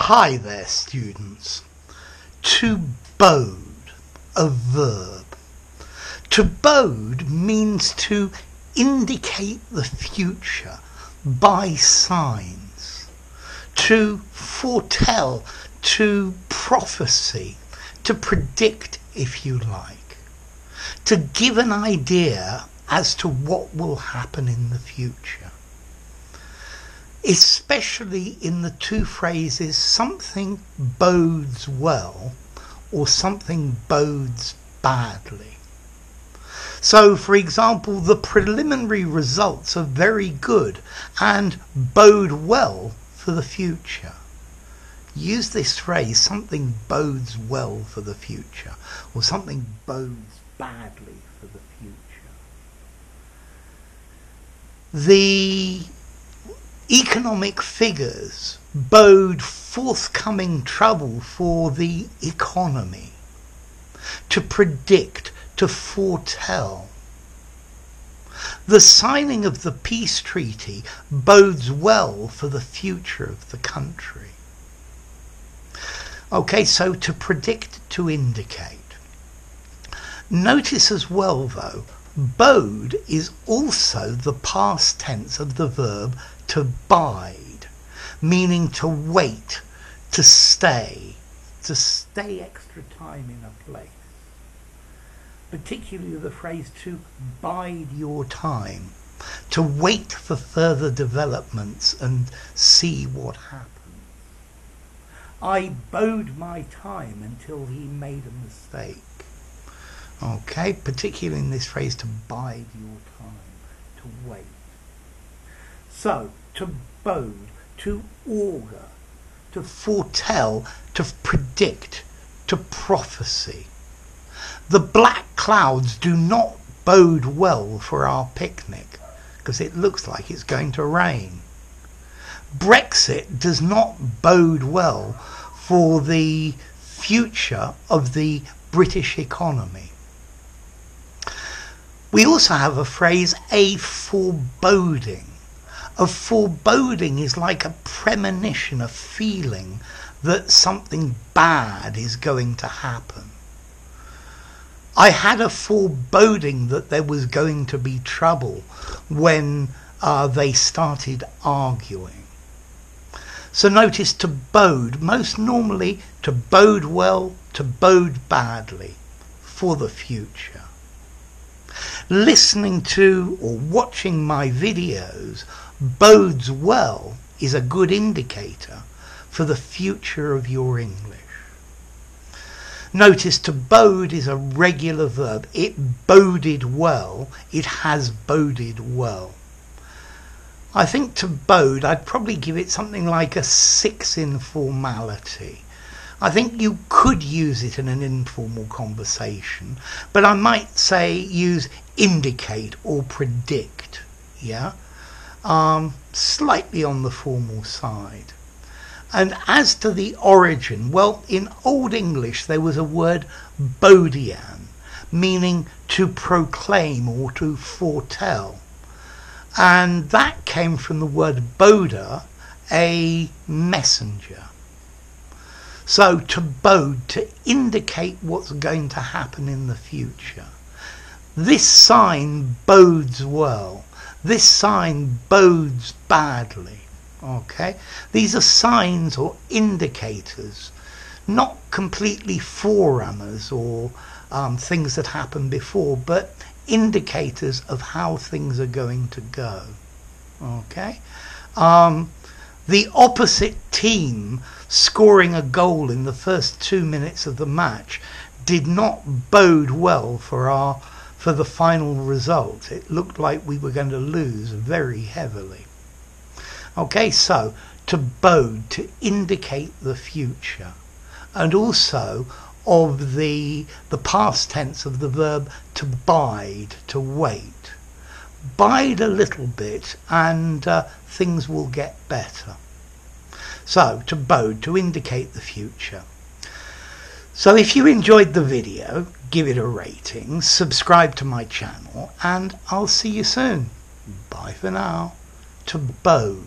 Hi there, students. To bode, a verb. To bode means to indicate the future by signs, to foretell, to prophecy, to predict, if you like, to give an idea as to what will happen in the future. Especially in the two phrases, something bodes well or something bodes badly. So, for example, the preliminary results are very good and bode well for the future. Use this phrase, something bodes well for the future, or something bodes badly for the future. The economic figures bode forthcoming trouble for the economy. To predict, to foretell. The signing of the peace treaty bodes well for the future of the country. Okay, so to predict, to indicate. Notice as well, though, bode is also the past tense of the verb to bide, meaning to wait, to stay extra time in a place. Particularly the phrase to bide your time, to wait for further developments and see what happens. I bode my time until he made a mistake. Okay, particularly in this phrase to bide your time, to wait. So, to bode, to augur, to foretell, to predict, to prophecy. The black clouds do not bode well for our picnic because it looks like it's going to rain. Brexit does not bode well for the future of the British economy. We also have a phrase, a foreboding. A foreboding is like a premonition, a feeling that something bad is going to happen. I had a foreboding that there was going to be trouble when they started arguing. So notice to bode, most normally to bode well, to bode badly for the future. Listening to or watching my videos bodes well is a good indicator for the future of your English. Notice to bode is a regular verb. It boded well. It has boded well. I think to bode, I'd probably give it something like a 6 in formality. I think you could use it in an informal conversation, but I might say use indicate or predict, yeah? Slightly on the formal side. And as to the origin, well, in Old English there was a word bodian, meaning to proclaim or to foretell. And that came from the word boda, a messenger. So to bode, to indicate what's going to happen in the future. This sign bodes well. This sign bodes badly. Okay? These are signs or indicators, not completely forerunners or things that happened before, but indicators of how things are going to go. Okay? The opposite team scoring a goal in the first 2 minutes of the match did not bode well for the final result. It looked like we were going to lose very heavily. Okay, so to bode, to indicate the future, and also of the past tense of the verb to bide, to wait. Bide a little bit and things will get better. So to bode, to indicate the future. So if you enjoyed the video, give it a rating, subscribe to my channel, and I'll see you soon. Bye for now. To bode.